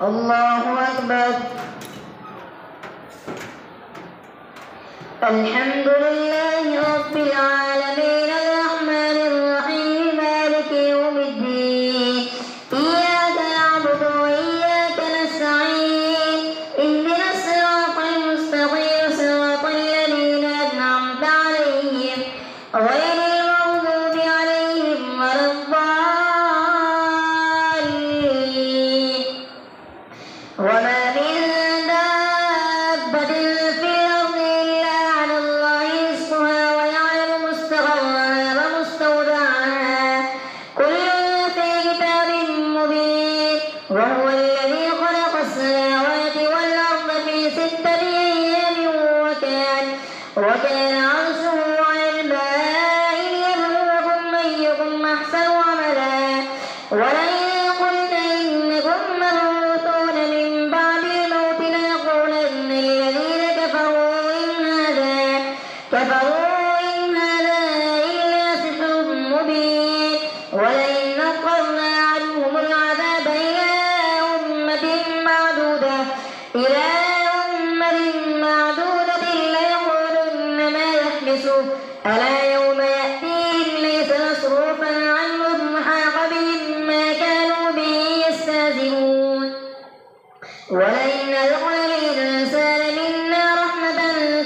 الله أكبر. الحمد لله رب العالمين الرحمن الرحيم مالك يوم الدين إياك نعبد وإياك نستعين اهدنا الصراط المستقيم صراط الذين أنعمت عليهم غير المغضوب عليهم ولا الضالين. وما من دابة في الأرض إلا على الله رزقها ويعلم مستقرها ومستودعها كل في كتاب مبين. وهو الذي خلق السماوات والأرض في 6 أيام وكان عرشه على الماء ليبلوكم أيكم أحسن عملا. ولئن قلت إنكم مبعوثون من بعد الموت ليقولن الذين كفروا إن هذا إلا سحر مبين. ولئن أخرنا عنهم العذاب إلى أمة معدودة ليقولن ما يحبسه ألا يوم يأتيهم ليس مصروفا عنهم حاق بهم ما كانوا به يستهزئون. ولئن أذقنا الإنسان منا رحمة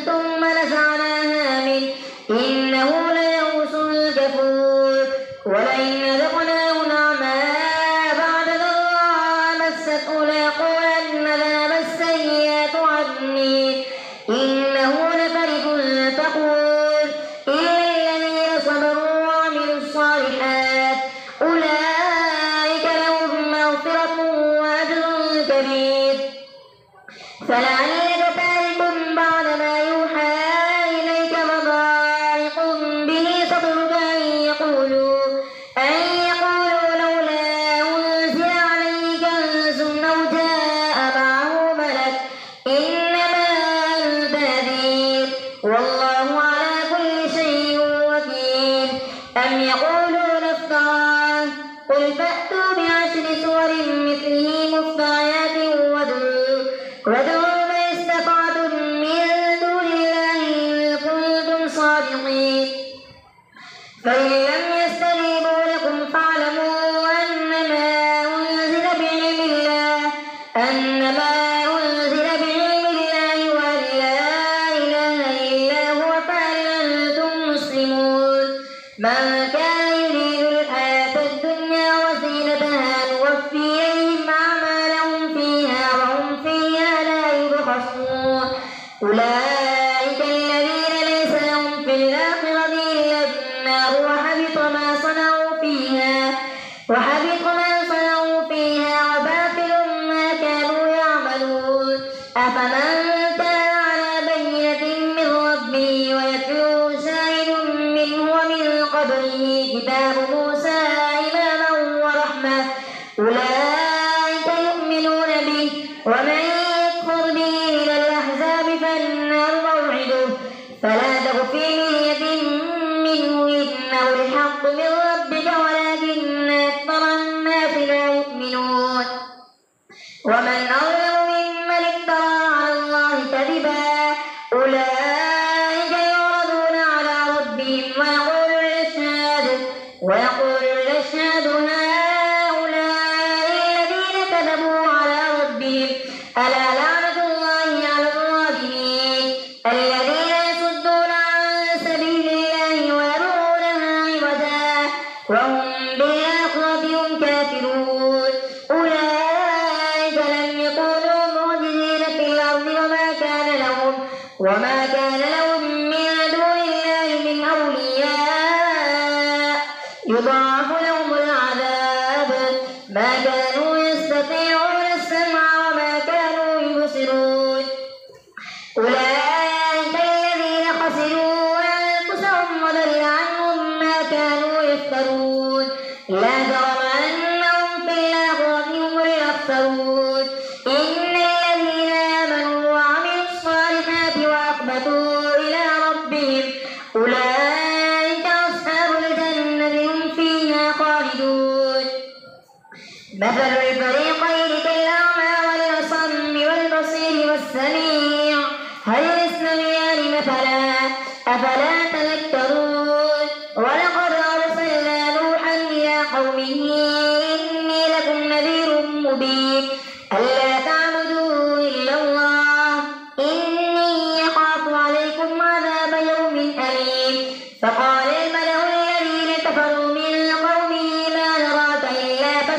ثم نزعناها منه إنه ليئوس كفور. ولئن أذقناه نعماء بعد ضراء مسته ليقولن ذهب السيئات عني إنه لفرح فخور. إلا الذين صبروا وعملوا الصالحات أولئك لهم مغفرة وأجر كبير. فلعلك تارك بعد ما يوحى إليك وضائق به صدرك أن يقولوا لولا أنزل عليه كنز أو جاء معه ملك إنما أنت نذير والله على كل شيء وكيل. أم يقولون افتراه قل فأتوا بعشر سور مثله مفتريات وادعوا ما استطعتم من دون الله إن كنتم صادقين. فإن لم يستجيبوا لكم فاعلموا أنما أنزل بعلم الله وأن لا إله إلا هو فهل أنتم مسلمون. من كان يريد الحياة الدنيا وزينتها نوفي إليهم أعمالهم فيها وهم فيها لا يبخسون. أولئك الذين ليس لهم في الآخرة إلا النار وحبط ما صنعوا فيها وباطل ما كانوا يعملون. أفمن كان على بينة من ربه ويتلوه شاهد منه ومن قبله كتاب موسى إماما ورحمة أولئك يؤمنون به. ومن يكفر به من الأحزاب فالنار موعده فلا تك في مرية منه إنه الحق من ربك ولكن أكثر الناس لا يؤمنون. ومن أظلم ممن افترى على الله كذبا أولئك يعرضون على ربهم ويقول الأشهاد هؤلاء الذين كذبوا على ربهم ألا لعنة الله على الظالمين الذين يصدون عن سبيل الله ويبغونها عوجا وهم بالآخرة هم كافرون. أولئك لم يكونوا معجزين في الأرض وما كان لهم من دون الله من أولياء يضاعف لهم العذاب ما كانوا يستطيعون السمع وما كانوا يبصرون. أولئك الذين خسروا أنفسهم وضل عنهم ما كانوا يفترون. لا جرم أنهم في الآخرة هم الأخسرون. إن الذين آمنوا وعملوا الصالحات وأخبتوا إلى ربهم أولئك أصحاب الجنة هم فيها خالدون. مثل الفريقين كالأعمى السميع هل يستويان مثلا أفلا تذكرون ولقد أرسلنا نوحا إلى قومه إني لكم نذير مبين ألا تعبدوا إلا الله إني أخاف عليكم عذاب يوم أليم فقال الملأ الذين كفروا من قومه ما نراك إلا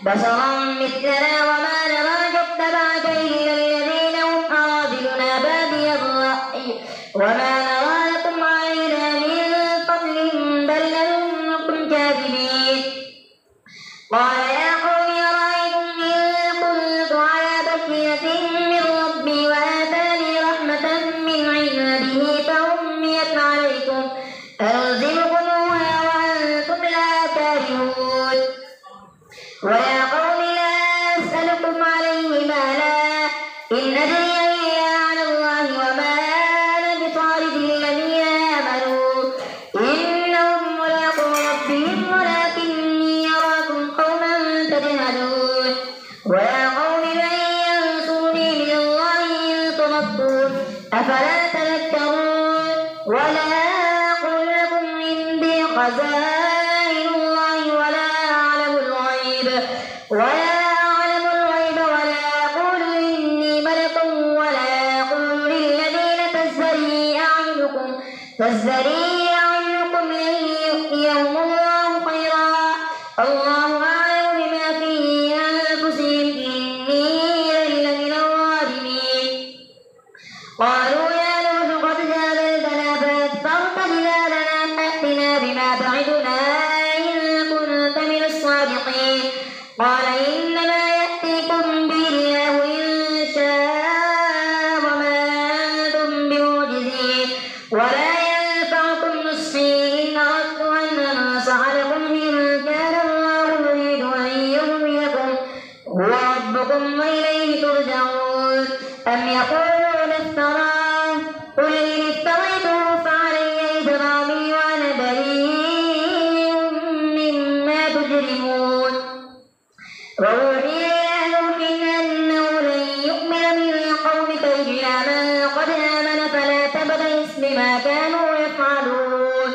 بشرا مثلنا وما نراك اتبعك إلا الذين هم أراذلنا بادي الرأي وما نرى لكم علينا من فضل بل نظنكم كاذبين قال يا قوم أرأيتم إن كنت على بينة من ربي وآتاني رحمة من عنده فعميت عليكم ألزمكموها وأنتم لها كارهون ويا قوم لا أسألكم عليه مالا إن أجري إلا على الله وما أنا بطارد الذين آمنوا إنهم ملاقو ربهم ولكني أراكم قوما تجهلون ويا قوم من ينصرني من الله إن تردون أفلا تذكرون ولا أقول لكم عندي خزائن الله ولا أعلم الغيب ولا أقول إني ملك ولا أقول للذين تزدري أعينكم لن يؤتيهم الله خيرا الله أعلم بما في أنفسهم إني إذا لمن الظالمين قالوا يا نوح قد جادلتنا فأكثرت جدالنا فأتنا بما تعدنا إن كنت من الصادقين قال إنما يأتيكم به الله إن شاء وما أنتم بمعجزين ولا ينفعكم نصحي إن أردت أن أنصح لكم إن كان الله يريد أن يغويكم هو ربكم وإليه ترجعون أم يقولون افتراه قل إن افتريته فعلي إجرامي وأنا بريء مما تجرمون وأوحي إلى نوح أنه لن يؤمن من قومك إلا من قد آمن فلا تبتئس بما كانوا يفعلون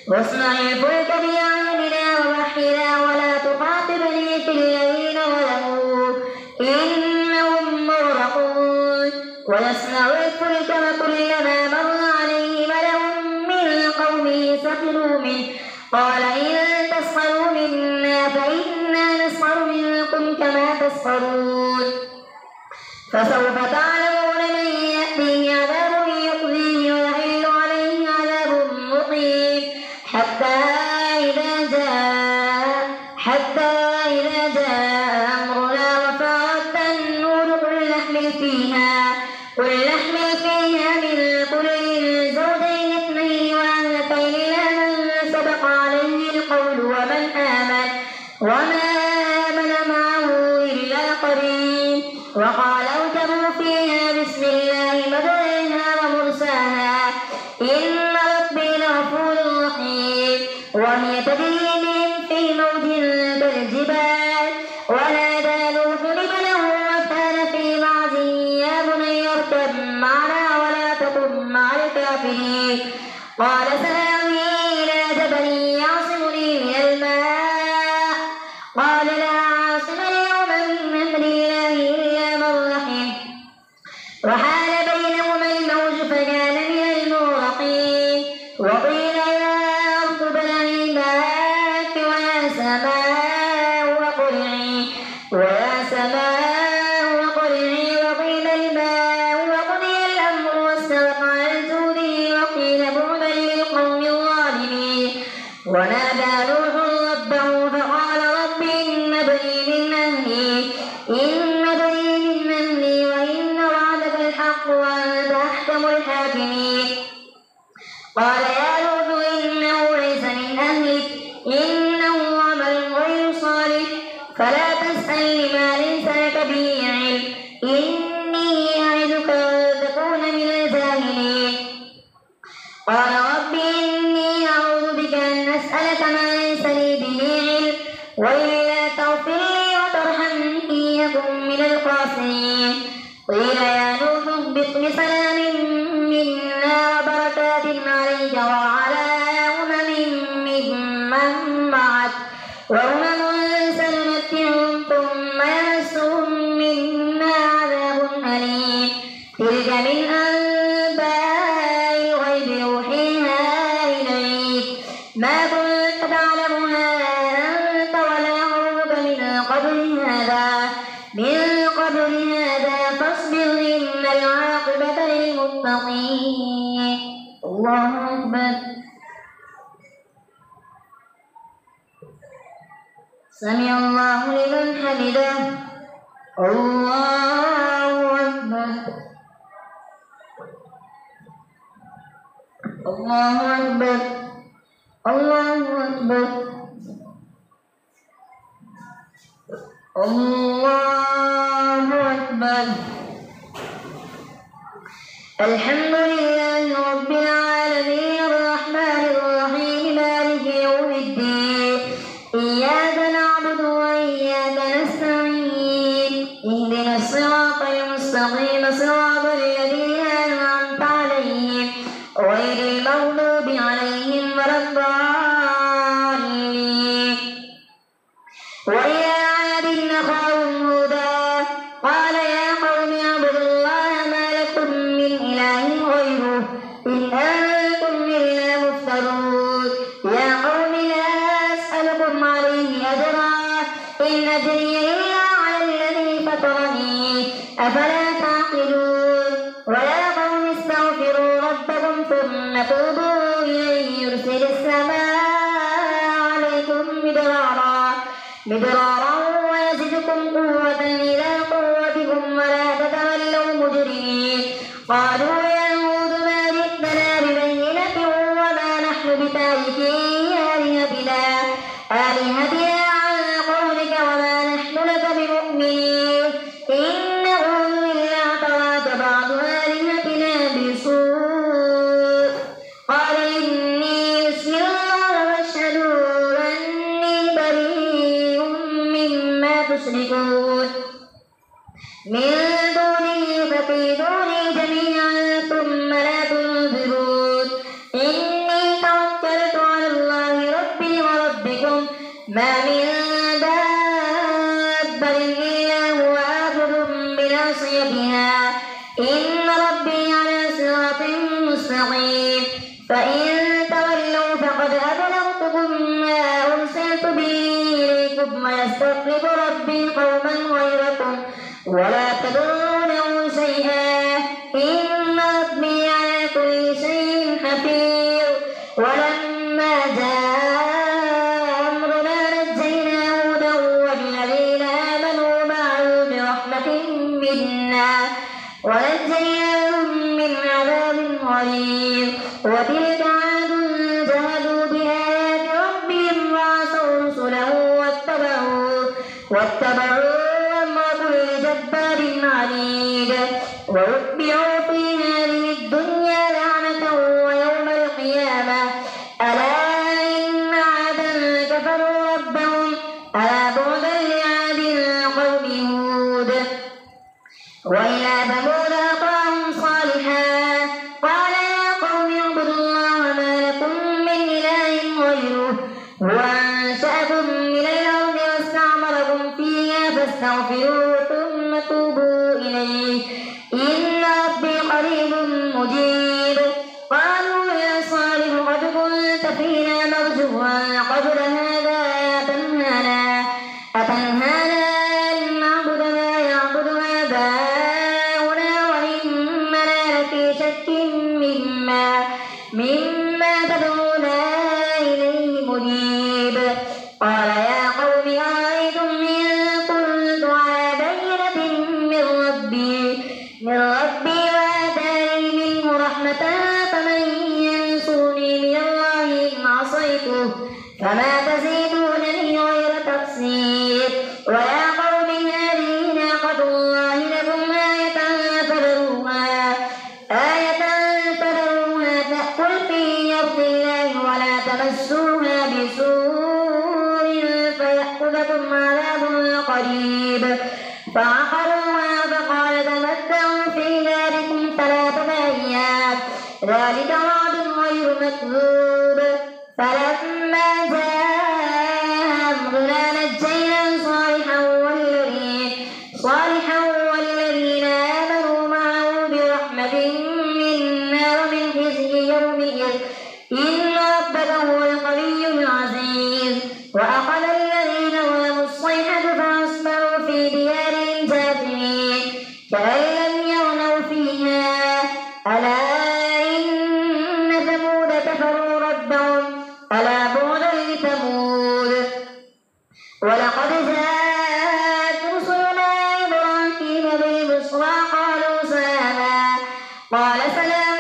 واصنع الفلك بأعيننا ووحينا ولا تخاطبني في الذين ظلموا إنهم مغرقون ويصنع الفلك وكلما مر عليه ملأ من قومه سخروا منه قال إن تسخروا منا فإنا نسخر منكم كما تسخرون فسوف تعلمون من يأتيه عذاب يخزيه ويحل عليه عذاب مقيم حتى إذا جاء أمرنا وفارت النور قل نحمل فيها من كل زوجين اثنين وأهلك إلا من سبق عليه القول وما آمن معه إلا قليل وقال اركبوا فيها بسم الله مجريها ومرساها إن ربي لغفور رحيم وهي تجري بهم في موج كالجبال ونادى نوح ابنه وكان في معزه يا بني اركب معنا ولا تكن مع الكافرين قال سآوي إلى جبل يعصمني من الماء قال لا عاصم اليوم من أمر الله إلا من رحم وحال بينهما الموج فكان من المغرقين وقيل يا أرض ابلعي ماءك ويا سماء وقلعي وقيل الماء وقضي الأمر واستوت على الجود وقيل بعدا للقوم الظالمين ونادى نوح ربه فقال رب إن ابني من أهلي وإن وعدك الحق وأنت أحكم الحاكمين قال يا نوح إنه ليس من أهلك إنه عمل غير صالح فلا تسألني ما ليس لك به علم إني أعظك أن تكون من الجاهلين قال رب إني أعوذ بك أن أسألك ما ليس لي به علم وإلا تغفر لي وترحمني أكن من الخاسرين قيل يا نوح اهبط بسلام منا وبركات عليك وعلى ممن معك سنمتعهم ثم يمسهم منا عذاب أليم تلك من أنباء الغيب يوحيها إليك ما كنت تعلمها أنت ولا قومك من قبل هذا فاصبر إن العاقبة للمتقين. الله أكبر. سمع الله لمن حمده. الله أكبر. الله أكبر. الله أكبر. الله أكبر. الحمد لله رب العالمين الرحمن الرحيم مالك يوم الدين إياك نعبد وإياك نستعين اهدنا الصراط المستقيم صراط الذين أنعمت عليهم غير المغضوب عليهم ولا الضالين. وإلى عاد أخاهم هودا قال يا قوم اعبدوا الله ما لكم من إله غيره إن أنتم إلا مفترون. يا قوم لا أسألكم عليه أجرا إن أجري إلا على الذي فطرني أفلا تعقلون. ويا قوم استغفروا ربكم ثم توبوا إليه يرسل السماء عليكم مدرارا ويزدكم قوة إلى قوتكم ولا تتولوا مجرمين. قالوا يا هود ما جئتنا ببينة وما نحن بتاركي آلهتنا عن قولك وما نحن لك بمؤمنين إن نقول إلا اعتراك بعض آلهتنا بسوء. قال إني بسم الله واشهدوا أني بريء مما تشركون من دونه فكيدوني جميعا ثم لا تنظرون. إني توكلت على الله ربي وربكم ما من دابة إلا هو آخذ بناصيتها إن ربي على صراط مستقيم. فإن تولوا فقد أبلغتكم ما أرسلت به إليكم ويستخلف ربي قوما غيركم ولا تضرونه شيئا إن ربي على كل شيء حفيظ. ولما جاء أمرنا نجينا هودا والذين آمنوا معه برحمة منا ونجيناهم من عذاب غليظ. وتلك عاد جهدوا بآيات ربهم وعصوا رسله واتبعوا أمر كل جبار عنيد. وأتبعوا في هذه الدنيا لعنة ويوم القيامة ألا إن عادا كفروا ربهم ألا بعدا لعاد قوم هود. وإلى ثمود أخاهم صالحا قال يا قوم اعبدوا الله ما لكم من إله غيره هو أنشأكم من الأرض واستعمركم فيها فاستغفروه ثم توبوا إليه إن ربي قريب مجيب. قالوا يا صالح قد كنت فينا مرجوا قبل هذا أتنهانا أن نعبد ما يعبد آباؤنا وإننا لفي شك مما تدعونا إليه مريب. قال يا قوم أرأيتم إن كنت على بينة من ربي وآتاني منه رحمة فمن ينصرني من الله إن عصيته فما تزيدونني غير تقصير. ويا قوم هذه ناقة الله لكم آية فذروها تأكل في أرض الله ولا تمسوها بسوء فيأخذكم عذاب قريب. فعقروها فقال تمتعوا مكذوب فلما جاء أمرنا نجينا صالحا والذين آمنوا معه برحمة منا ومن خزي يومئذ إن ربك هو القوي العزيز وأخذ الذين ظلموا الصيحة فأصبحوا في ديارهم جاثمين كأن لم يغنوا فيها ألا إن ثمود كفروا ربهم ألا بعدا لثمود ولقد جاءت رسلنا إبراهيم بالبشرى قالوا سلاما قال سلام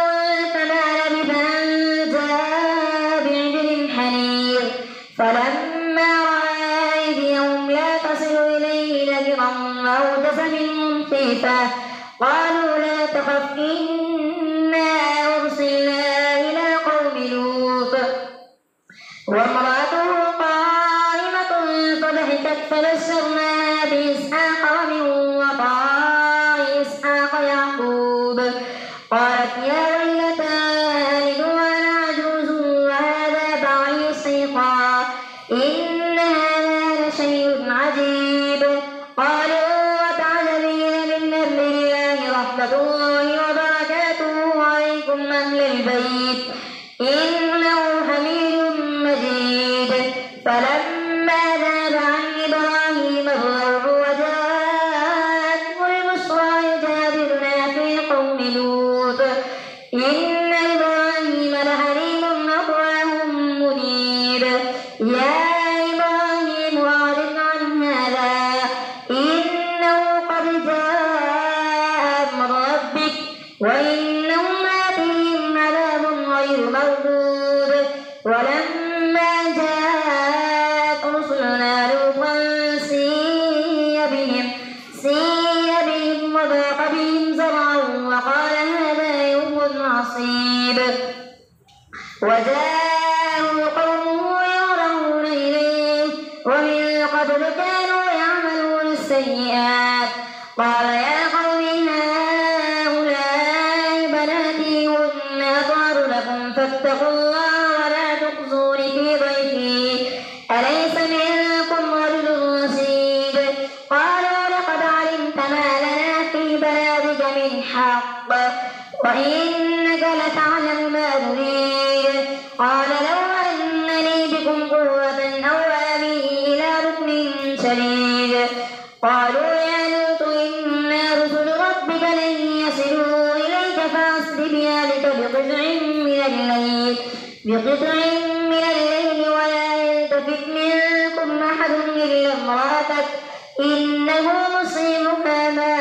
فما لبث أن جاء بعجل حنيذ فلما رأى أيديهم لا تصل إليه نكرهم وأوجس منهم خيفة قالوا لا تخف إنا أرسلنا إلى قوم لوط وامرأته قائمة فضحكت فبشرناها بإسحاق ومن وراء إسحاق يعقوب قالت يا ويلتى ألد وأنا عجوز وهذا بعلي شيخا إن هذا لشيء عجيب قالوا وتعجبين من أمر الله رحمة الله وبركاته عليكم أهل البيت إنه حميد مجيد فلما ذهب عن إبراهيم الروع وجاءته البشرى يجادلنا في قوم لوط إن إبراهيم لحليم أواه منيب يا إبراهيم أعرض عن هذا إنه قد جاء أمر ربك وإنهم آتيهم عذاب غير مردود ولما جاءت رسلنا لوطا سيء بهم وضاق بهم زرعا وقال هذا يوم عصيب وجاءه قومه يهرعون إليه ومن قبل كانوا يعملون السيئات قال يا قوم هؤلاء بناتي هن أطهر لكم فاتقوا الله ولا تخزون في ضيفي أليس منكم رجل رشيد قالوا لقد علمت ما لنا في بناتك من حق وإنك لتعلم ما نريد قال لو أن لي بكم قوة أو آوي إلى ركن شديد قالوا يا لوط إنا رسل ربك لن يصلوا إليك فأسر بأهلك بقطع من الليل ولا يلتفت منكم أحد إلا امرأتك إنه مصيبها ما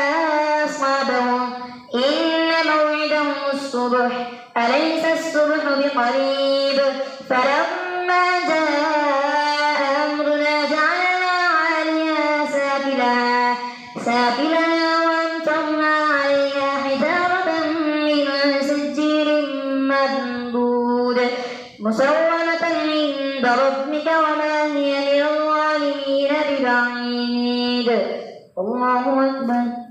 أصابهم إن موعدهم الصبح أليس الصبح بقريب فلما جاء أمرنا جعلنا عاليها سافلها وأمطرنا عليها حجارة من سجيل منضود مسومة عند ربك وما هي من الظالمين ببعيد الله أكبر.